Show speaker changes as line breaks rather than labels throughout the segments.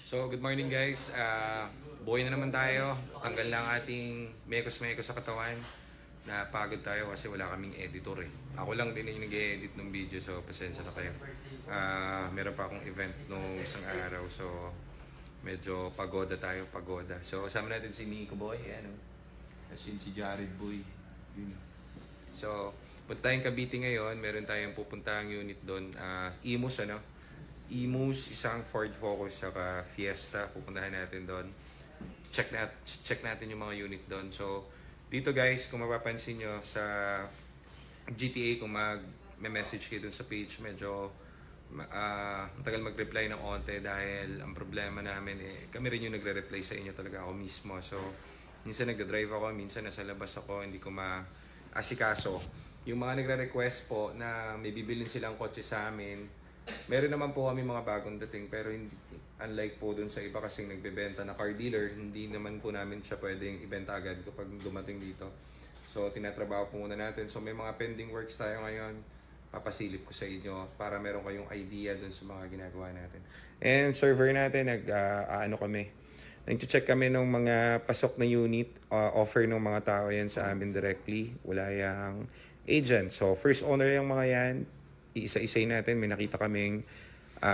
So, good morning guys. Buhay na naman tayo. Tanggal lang ating mekos-mekos sa katawan. Napagod tayo kasi wala kaming editor eh. Ako lang din yung nag-edit ng video, so pasensya na kayo. Meron pa akong event nung isang araw, so medyo pagoda. So, kasama natin si Nico Boy, ano. As in si Jared Boy. Yun. So, punta tayong Cavite ngayon. Meron tayong pupuntahang unit doon. Imus, ano? Imus, isang Ford Focus, saka Fiesta. Pupuntahan natin doon. Check natin yung mga unit doon. So, dito guys, kung mapapansin nyo sa GTA, kung mag-message kayo doon sa page, medyo matagal mag-reply ng onte dahil ang problema namin kami rin yung nagre-reply sa inyo talaga, ako mismo. So, minsan nagda-drive ako, minsan nasa labas ako, hindi ko asikaso. Yung mga nagre-request po na may bibilin silang kotse sa amin, meron naman po kami mga bagong dating, pero hindi, unlike po dun sa iba kasing nagbebenta na car dealer, hindi naman po namin siya pwedeng ibenta agad kapag dumating dito. So tinatrabaho po muna natin. So may mga pending works tayo ngayon, papasilip ko sa inyo para meron kayong idea dun sa mga ginagawa natin. And server natin, nag-check kami ng mga pasok na unit, offer ng mga tao yan sa amin directly. Wala yung agent. So, first owner yung mga yan. Iisa-isay natin. May nakita kaming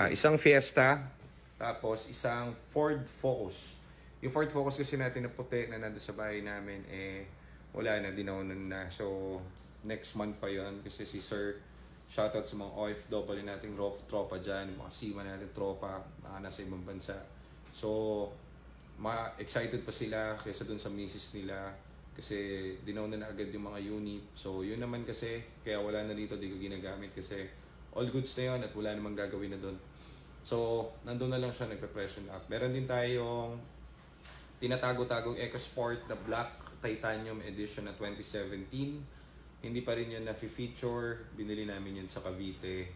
isang Fiesta, tapos isang Ford Focus. Yung Ford Focus kasi natin na puti na nandun sa bahay namin, wala na, dinaunan na. So, next month pa yon kasi si Sir, shoutout sa mga OFW nating tropa dyan, mga seaman natin tropa, nasa ibang bansa. So, excited pa sila kaysa dun sa misis nila kasi dinaw na agad yung mga unit. So yun naman kasi kaya wala na dito, di ko ginagamit kasi all goods na yun at wala namang gagawin na dun. So nandun na lang siya, nagpe-pression up. Meron din tayong tinatago-tagong EcoSport na Black Titanium Edition na 2017. Hindi pa rin yun na-feature, binili namin yun sa Cavite.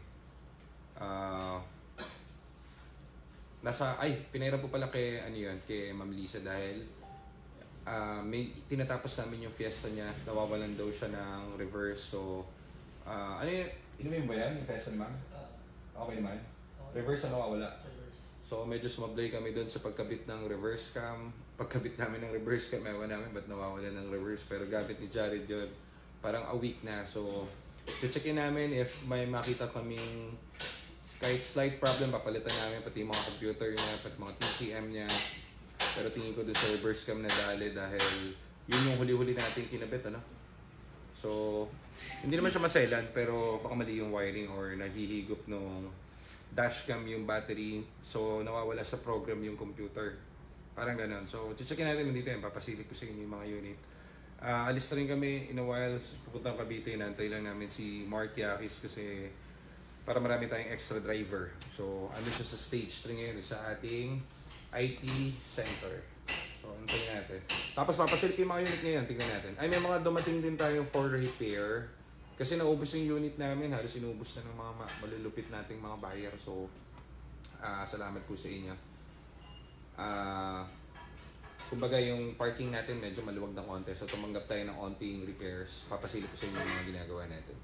Pinairan po pala kay kay Ma'am Lisa dahil may tinatapos namin yung fiesta niya, nawawalan daw siya ng reverse. So inumin ba yan yung fiesta ni Ma'am? Okay naman. Reverse ang nawawala. So medyo sumablay kami doon sa pagkabit ng reverse cam. Pagkabit namin ng reverse cam, ewan namin ba't nawawala ng reverse, pero gamit ni Jared yun. Parang a week na. So checkin namin if may makita kaming kahit slight problem, papalitan namin pati mga computer niya, pati mga TCM niya. Pero tingin ko doon sa reverse cam na dali dahil yun yung huli-huli natin kinabit, ano? So, hindi naman siya maselan, pero baka mali yung wiring or nahihigop no dashcam yung battery. So, nawawala sa program yung computer. Parang ganun. So, checkin natin dito yan. Papasilip ko sa inyo yung mga unit. Alis na rin kami in a while. Pupuntang Cavite, nantay lang namin si Mark Yakis kasi para marami tayong extra driver. So, ano siya sa stage 3 ngayon sa ating IT center. So, antayin natin. Tapos, papasilip yung mga unit ngayon. Tingnan natin. May mga dumating din tayong for repair. Kasi naubos yung unit namin. Halos inubos na ng mga malulupit nating mga buyer. So, salamat po sa inyo. Kumbaga yung parking natin medyo maluwag ng konti. So, tumanggap tayo ng onting repairs. Papasilip ko sa inyo yung mga ginagawa natin.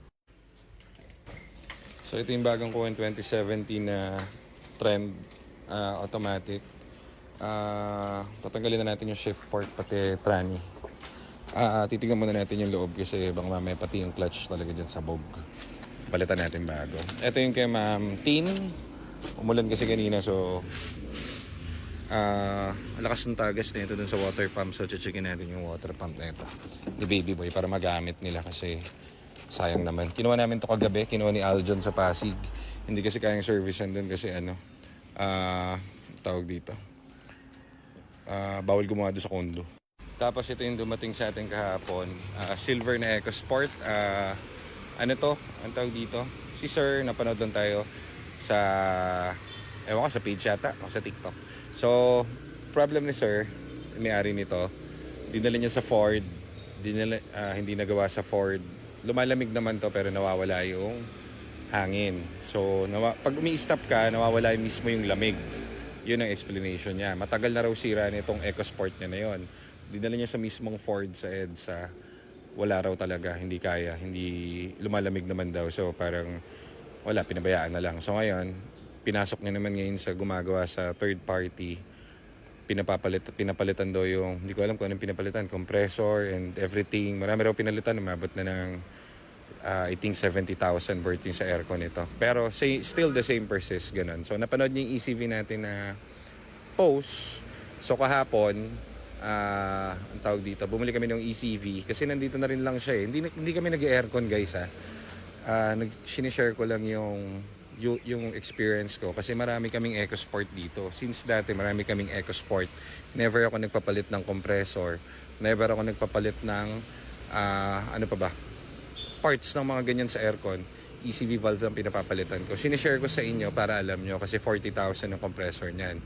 So ito yung bagong ko 2017 na trend automatic. Tatanggalin na natin yung shift port pati tranny. Titignan muna natin yung loob kasi baka mamaya pati yung clutch talaga dyan sabog. Palitan natin bago. Ito yung kay Ma'am Tin. Umulan kasi kanina, so lakas ng tagas na ito dun sa water pump. So checkin natin yung water pump na ito ni Baby Boy para magamit nila kasi sayang naman. Kinuha namin to kagabi, kinuha ni Aljon sa Pasig. Hindi kasi kayang servicean dun kasi tawag dito. Bawal gumawa doon sa condo. Tapos ito yung dumating sa atin kahapon. Silver na EcoSport. Ano to? Ang tawag dito? Si Sir, napanood doon tayo sa sa page yata o sa TikTok. So, problem ni Sir, may-ari nito, dinala niya sa Ford, hindi nagawa sa Ford. Lumalamig naman to pero nawawala yung hangin. So, pag umi-stop ka, nawawala mismo yung lamig. Yun ang explanation niya. Matagal na raw sira nitong EcoSport niya na yun. Dinala niya sa mismong Ford sa EDSA. Wala raw talaga, hindi kaya, hindi lumalamig naman daw. So, parang wala, pinabayaan na lang. So, ngayon, pinasok niya naman ngayon sa gumagawa sa third party. Pinapalitan daw yung, hindi ko alam kung anong pinapalitan, compressor and everything. Marami raw pinalitan, umabot na ng I think 70,000 worth yung sa aircon ito. Pero still the same persist, ganun. So napanood niyo yung ECV natin na post. So kahapon, ang tawag dito, bumili kami ng ECV kasi nandito na rin lang siya eh. Hindi kami nag-aircon guys ha. Sinishare ko lang yung experience ko kasi marami kaming EcoSport dito. Since dati marami kaming EcoSport, never ako nagpapalit ng compressor, never ako nagpapalit ng ano pa ba, parts ng mga ganyan sa aircon. ECV valve ang pinapapalitan ko. Sinishare ko sa inyo para alam nyo kasi 40,000 ang compressor niyan.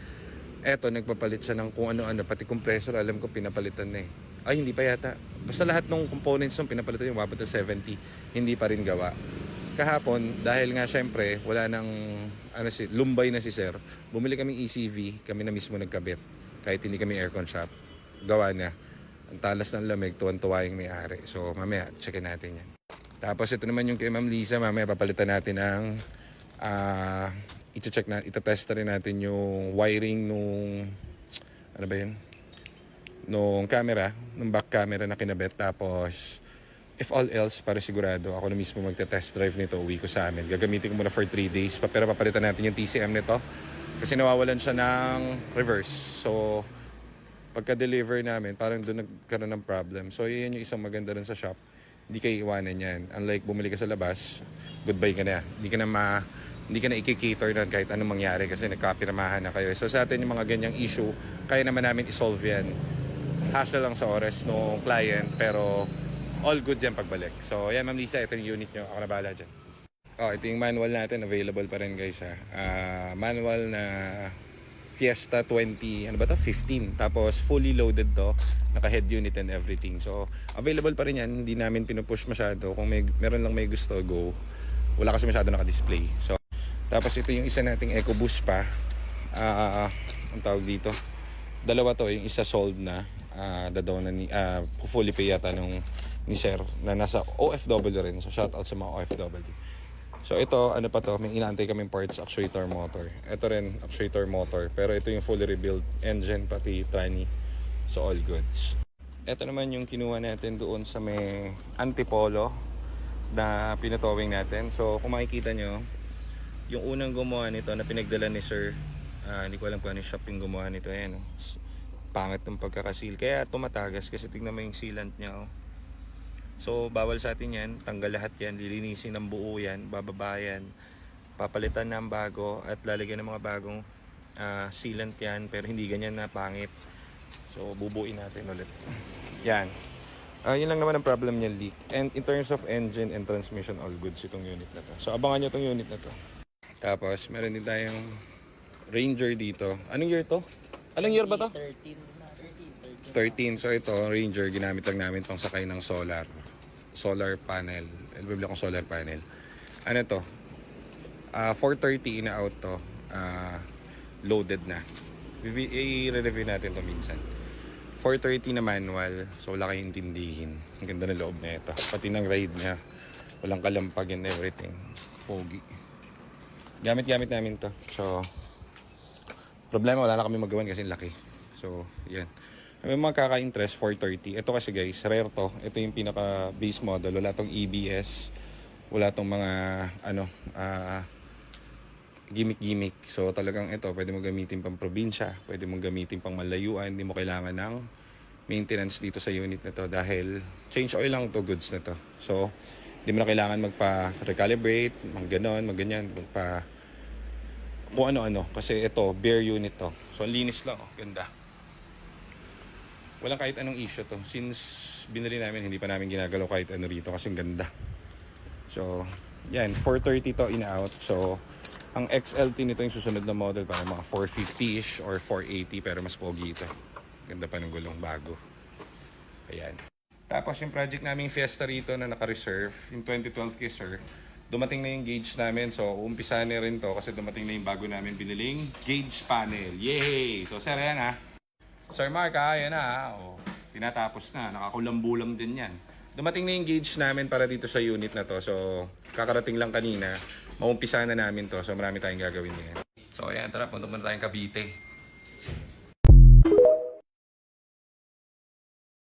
Eto, nagpapalit siya ng kung ano-ano, pati compressor alam ko pinapalitan na eh. Ay, hindi pa yata. Basta lahat ng components nung pinapalitan yung umabot na 70, hindi pa rin gawa. Kahapon, dahil nga syempre, wala nang, lumbay na si sir, bumili kaming ECV, kami na mismo nagkabit. Kahit hindi kami aircon shop, gawa na. Ang talas ng lamig, tuwan-tuwa yung may-ari. So, mamaya, checkin natin yan. Tapos, ito naman yung kay Ma'am Lisa, mamaya papalitan natin ang, itetest rin natin yung wiring nung, ano ba yun? Nung camera, nung back camera na kinabit. Tapos, if all else, para sigurado, ako na mismo magte-test drive nito, uwi ko sa amin. Gagamitin ko muna for 3 days. Pero papalitan natin yung TCM nito. Kasi nawawalan siya ng reverse. So, pagka-deliver namin, parang doon nagkaroon ng problem. So, yun yung isang maganda dun sa shop. Hindi kayo iwanan yan. Unlike bumili ka sa labas, goodbye ka na. Hindi ka na i-cater na kahit anong mangyari kasi nagkapirmahan na kayo. So, sa atin yung mga ganyang issue, kaya naman namin isolve yan. Hassle lang sa oras ng client, pero all good yan pagbalik. So, yan Ma'am Lisa, ito yung unit nyo. Ako na bahala dyan. Ito yung manual natin. Available pa rin guys ha. Manual na Fiesta 20, 15. Tapos fully loaded to. Naka-head unit and everything. So, available pa rin yan. Hindi namin pinupush masyado. Kung meron lang may gusto, go. Wala kasi masyado naka-display. So, tapos ito yung isa nating EcoBoost pa. Ang tawag dito. Dalawa to. Yung isa sold na. Dadaw na fully pay yata ni Sir na nasa OFW rin. So, shout out sa mga OFW. So ito, ano pa to, may inaantay kaming parts, actuator motor. Ito rin, actuator motor. Pero ito yung fully rebuilt engine, pati tranny. So all goods. Ito naman yung kinuha natin doon sa may Antipolo na pinatowing natin. So kung makikita nyo, yung unang gumawa nito na pinagdala ni Sir, hindi ko alam kung ano yung shop yung gumawa nito. Ayan, pangit ng pagkakasil. Kaya tumatagas kasi tignan mo yung sealant niya. So bawal sa atin yan, tanggal lahat yan, lilinisin ng buo yan, bababa yan, papalitan ng bago at lalagyan ng mga bagong sealant yan, pero hindi ganyan na pangit. So bubuin natin ulit. Yan. Yun lang naman ang problem niya, leak. And in terms of engine and transmission, all goods itong unit na to. So abangan nyo itong unit na to. Tapos meron din tayong Ranger dito. Anong year to? Anong year ba to? 13. So ito, Ranger, ginamit lang namin pang sakay ng solar panel. Bibili akong solar panel. Ano to? 430 ina-out to. Loaded na. I-review natin to minsan. 430 na manual. So wala kayong intindihin. Ang ganda ng loob na ito. Pati ng ride niya. Walang kalampag and everything. Pogi. Gamit-gamit namin to. So, problema, wala na kami magawan kasi laki. So, yan. May mga kaka-interest 430. Ito kasi guys, rare to. Ito yung pinaka base model. Wala tong EBS. Wala tong mga gimmick-gimmick. So talagang ito, pwede mo gamitin pang probinsya, pwede mo gamitin pang malayuan. Hindi mo kailangan ng maintenance dito sa unit na to dahil change oil lang to, goods na to. So hindi mo na kailangan magpa-recalibrate, mag-ganon, mag-ganyan, kung ano-ano. Kasi ito, bare unit to. So linis lang, ganda. Walang kahit anong issue to. Since binili namin, hindi pa namin ginagalaw kahit ano rito kasi ang ganda. So, yan. 430 to in-out. So, ang XLT nito yung susunod na model para mga 450-ish or 480 pero mas pogi ito. Ganda pa ng gulong bago. Ayan. Tapos yung project naming Fiesta rito na naka-reserve, yung 2012 kay Sir, dumating na yung gauge namin. So, umpisa na rin to kasi dumating na yung bago namin biniling gauge panel. Yay! So, Sir, ayan ha. Sir Mark, yan na. Tinatapos na. Nakakulambulam din yan. Dumating na yung gauge namin para dito sa unit na to. So, kakarating lang kanina. Maumpisa na namin to. So, marami tayong gagawin ngayon. So ayan, tara, punta muna tayong Cavite.